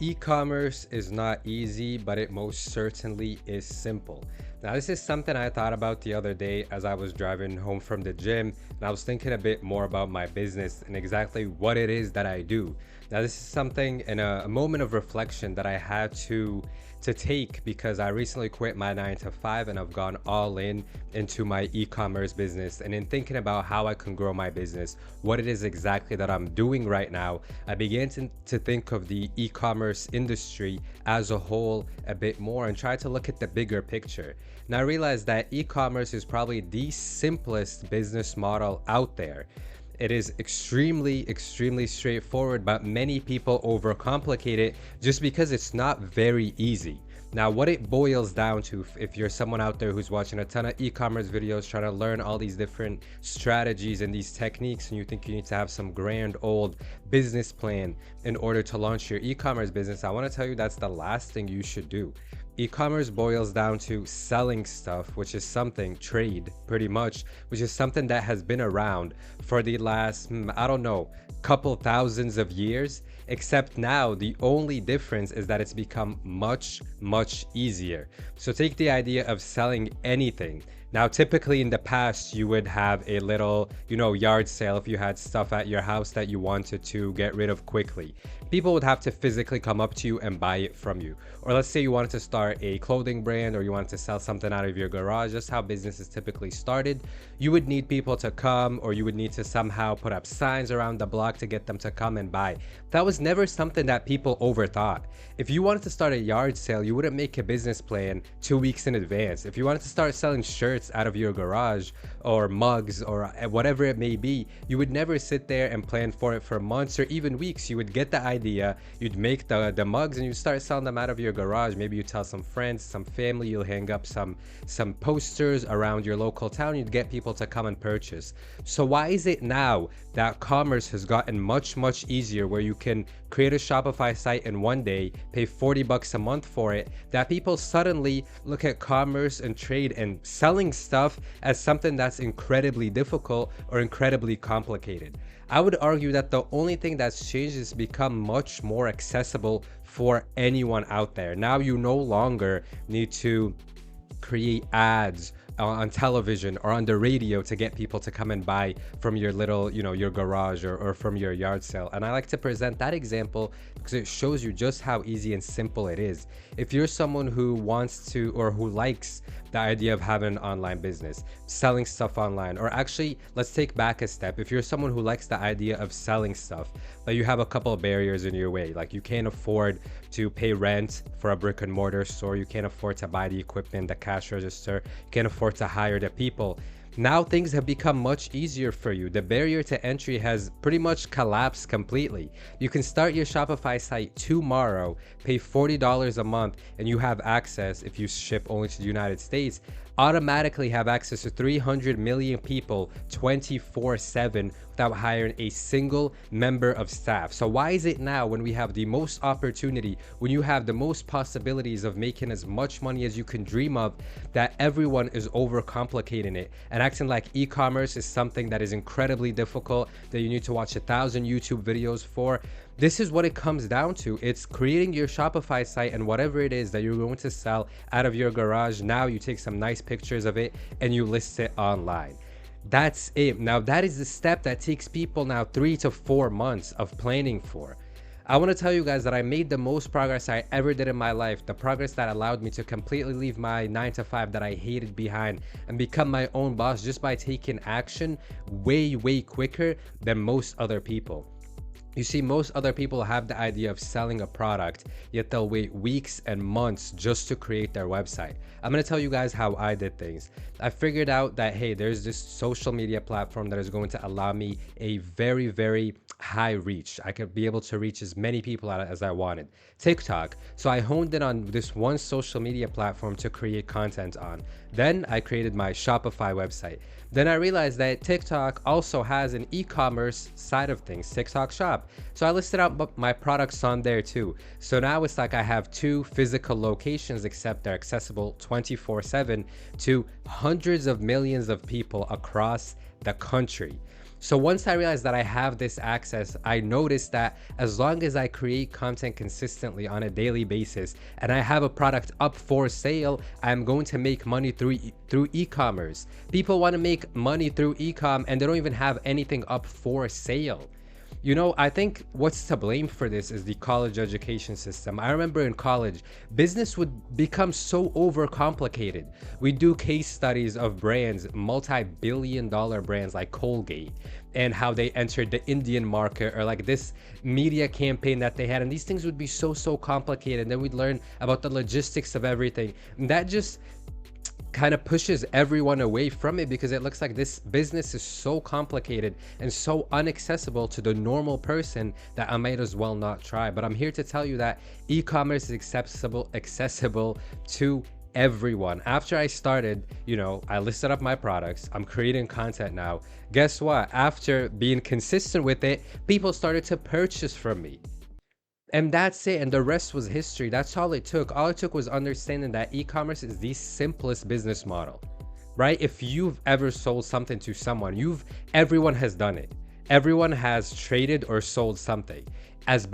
E-commerce is not easy, but it most certainly is simple. Now, this is something I thought about the other day as I was driving home from the gym, and I was thinking a bit more about my business and exactly what it is that I do. Now, this is something in a moment of reflection that I had to take because I recently quit my 9 to 5 and I've gone all in into my e-commerce business. And in thinking about how I can grow my business, what it is exactly that I'm doing right now, I began to think of the e-commerce industry as a whole a bit more and try to look at the bigger picture. And I realized that e-commerce is probably the simplest business model out there. It is extremely straightforward, but many people overcomplicate it just because it's not very easy. Now, what it boils down to, if you're someone out there who's watching a ton of e-commerce videos, trying to learn all these different strategies and these techniques, and you think you need to have some grand old business plan in order to launch your e-commerce business, I want to tell you that's the last thing you should do. E-commerce boils down to selling stuff, which is something, trade pretty much, which is something that has been around for the last, I don't know, couple thousands of years, except now the only difference is that it's become much easier. So take the idea of selling anything. Now, typically in the past, you would have a little, yard sale if you had stuff at your house that you wanted to get rid of quickly. People would have to physically come up to you and buy it from you. Or let's say you wanted to start a clothing brand or you wanted to sell something out of your garage, just how business is typically started. You would need people to come, or you would need to somehow put up signs around the block to get them to come and buy. That was never something that people overthought. If you wanted to start a yard sale, you wouldn't make a business plan 2 weeks in advance. If you wanted to start selling shirts out of your garage or mugs or whatever it may be, you would never sit there and plan for it for months or even weeks. You would get the idea, you'd make the mugs, and you'd start selling them out of your garage. Maybe you tell some friends, some family, you'll hang up some posters around your local town, you'd get people to come and purchase. So why is it now that commerce has gotten much easier, where you can create a Shopify site in one day, pay $40 a month for it, that people suddenly look at commerce and trade and selling stuff as something that's incredibly difficult or incredibly complicated? I would argue that the only thing that's changed is become much more accessible for anyone out there. Now you no longer need to create ads on television or on the radio to get people to come and buy from your little, your garage or from your yard sale. And I like to present that example because it shows you just how easy and simple it is. If you're someone who wants to, or who likes the idea of having an online business, selling stuff online, or actually, let's take back a step. If you're someone who likes the idea of selling stuff, but you have a couple of barriers in your way, like you can't afford to pay rent for a brick and mortar store, you can't afford to buy the equipment, the cash register, you can't afford to hire the people. Now things have become much easier for you. The barrier to entry has pretty much collapsed completely. You can start your Shopify site tomorrow, pay $40 a month, and you have access, if you ship only to the United States, automatically have access to 300 million people 24/7 without hiring a single member of staff. So why is it now, when we have the most opportunity, when you have the most possibilities of making as much money as you can dream of, that everyone is overcomplicating it and acting like e-commerce is something that is incredibly difficult, that you need to watch 1,000 YouTube videos for? This is what it comes down to. It's creating your Shopify site, and whatever it is that you're going to sell out of your garage, now you take some nice pictures of it and you list it online. That's it. Now that is the step that takes people now 3 to 4 months of planning for. I want to tell you guys that I made the most progress I ever did in my life, the progress that allowed me to completely leave my 9 to 5 that I hated behind and become my own boss, just by taking action way quicker than most other people. You see, most other people have the idea of selling a product, yet they'll wait weeks and months just to create their website. I'm going to tell you guys how I did things. I figured out that, hey, there's this social media platform that is going to allow me a very high reach. I could be able to reach as many people as I wanted. TikTok. So I honed in on this one social media platform to create content on. Then I created my Shopify website. Then I realized that TikTok also has an e-commerce side of things, TikTok Shop. So I listed out my products on there too. So now it's like I have 2 physical locations, except they're accessible 24/7 to hundreds of millions of people across the country. So once I realized that I have this access, I noticed that as long as I create content consistently on a daily basis and I have a product up for sale, I'm going to make money through e-commerce. People want to make money through e-com and they don't even have anything up for sale. You know, I think what's to blame for this is the college education system. I remember in college, business would become so overcomplicated. We do case studies of brands, multi-billion dollar brands like Colgate, and how they entered the Indian market, or like this media campaign that they had. And these things would be so complicated. And then we'd learn about the logistics of everything. And that just kind of pushes everyone away from it, because it looks like this business is so complicated and so inaccessible to the normal person that I might as well not try. But I'm here to tell you that e-commerce is accessible to everyone. After I started, you know, I listed up my products, I'm creating content now. Guess what? After being consistent with it, people started to purchase from me. And that's it. And the rest was history. That's all it took. All it took was understanding that e-commerce is the simplest business model, right? If you've ever sold something to someone, everyone has done it. Everyone has traded or sold something. As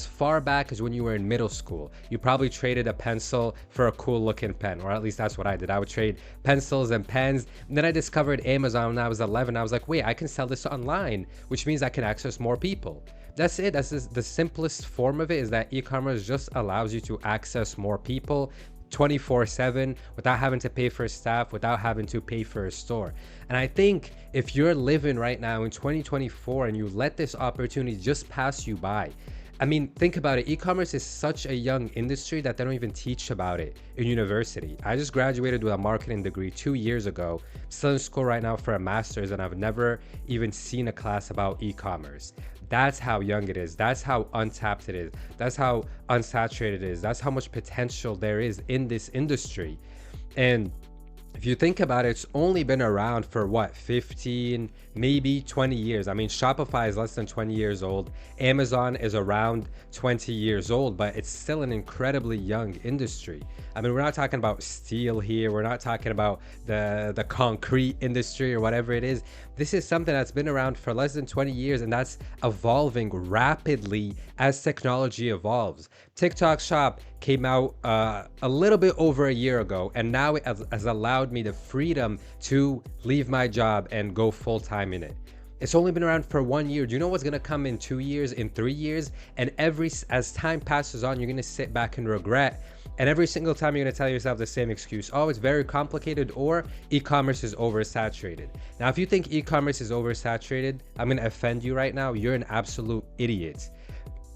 far back as when you were in middle school, you probably traded a pencil for a cool looking pen, or at least that's what I did. I would trade pencils and pens. And then I discovered Amazon when I was 11. I was like, wait, I can sell this online, which means I can access more people. That's it. That's just the simplest form of it, is that e-commerce just allows you to access more people 24/7 without having to pay for staff, without having to pay for a store. And I think if you're living right now in 2024 and you let this opportunity just pass you by, I mean, think about it. E-commerce is such a young industry that they don't even teach about it in university. I just graduated with a marketing degree 2 years ago, still in school right now for a master's, and I've never even seen a class about e-commerce. That's how young it is. That's how untapped it is. That's how unsaturated it is. That's how much potential there is in this industry. And if you think about it, it's only been around for what, 15, maybe 20 years. I mean, Shopify is less than 20 years old. Amazon is around 20 years old, but it's still an incredibly young industry. I mean, we're not talking about steel here. We're not talking about the concrete industry or whatever it is. This is something that's been around for less than 20 years, and that's evolving rapidly as technology evolves. TikTok Shop came out a little bit over a year ago, and now it has allowed me the freedom to leave my job and go full time in it. It's only been around for 1 year. Do you know what's gonna come in 2 years, in 3 years? And as time passes on, you're gonna sit back and regret. And every single time you're gonna tell yourself the same excuse. Oh, it's very complicated, or e-commerce is oversaturated. Now, if you think e-commerce is oversaturated, I'm gonna offend you right now. You're an absolute idiot.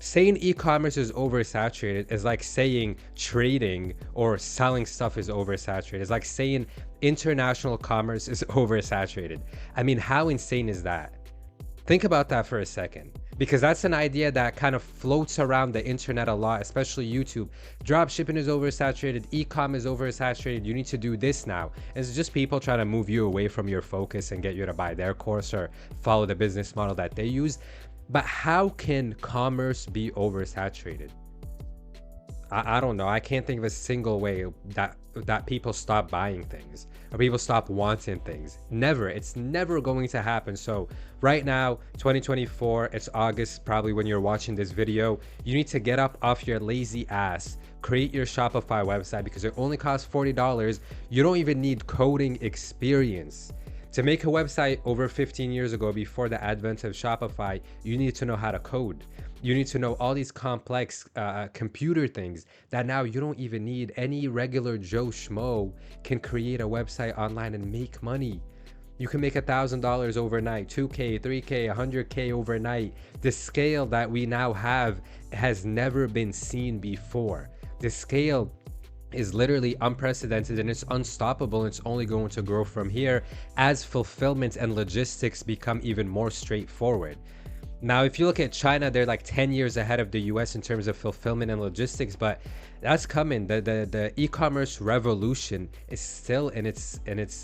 Saying e-commerce is oversaturated is like saying trading or selling stuff is oversaturated. It's like saying international commerce is oversaturated. I mean, how insane is that? Think about that for a second, because that's an idea that kind of floats around the internet a lot, especially YouTube. Dropshipping is oversaturated, e-com is oversaturated, you need to do this now. It's just people trying to move you away from your focus and get you to buy their course or follow the business model that they use. But how can commerce be oversaturated? I don't know. I can't think of a single way that people stop buying things or people stop wanting things. Never. It's never going to happen. So right now, 2024, it's August, probably when you're watching this video, you need to get up off your lazy ass, create your Shopify website, because it only costs $40. You don't even need coding experience. To make a website over 15 years ago, before the advent of Shopify, you need to know how to code. You need to know all these complex computer things that now you don't even need. Any regular Joe Schmo can create a website online and make money. You can make $1,000 overnight, 2K, 3K, 100K overnight. The scale that we now have has never been seen before. The scale is literally unprecedented, and it's unstoppable. It's only going to grow from here as fulfillment and logistics become even more straightforward. Now, if you look at China, they're like 10 years ahead of the US in terms of fulfillment and logistics, but that's coming. The e-commerce revolution is still in its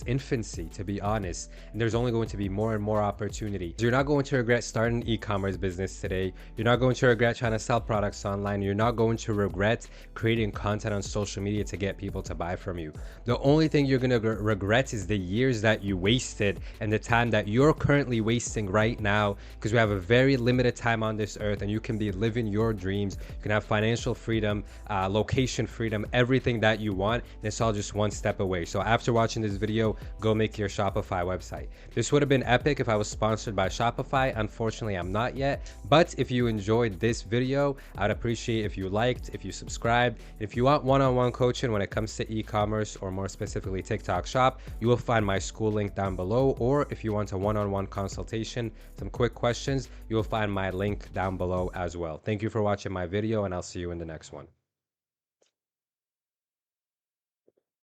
infancy, to be honest. And there's only going to be more and more opportunity. You're not going to regret starting an e-commerce business today. You're not going to regret trying to sell products online. You're not going to regret creating content on social media to get people to buy from you. The only thing you're going to regret is the years that you wasted and the time that you're currently wasting right now, because we have a very limited time on this earth and you can be living your dreams. You can have financial freedom, location freedom, everything that you want, and it's all just one step away. So after watching this video, go make your Shopify website. This would have been epic if I was sponsored by Shopify. Unfortunately, I'm not yet, but if you enjoyed this video, I'd appreciate if you liked, if you subscribed. If you want one-on-one coaching when it comes to e-commerce, or more specifically TikTok shop, you will find my school link down below. Or if you want a one-on-one consultation, some quick questions, you will find my link down below as well. Thank you for watching my video, and I'll see you in the next one.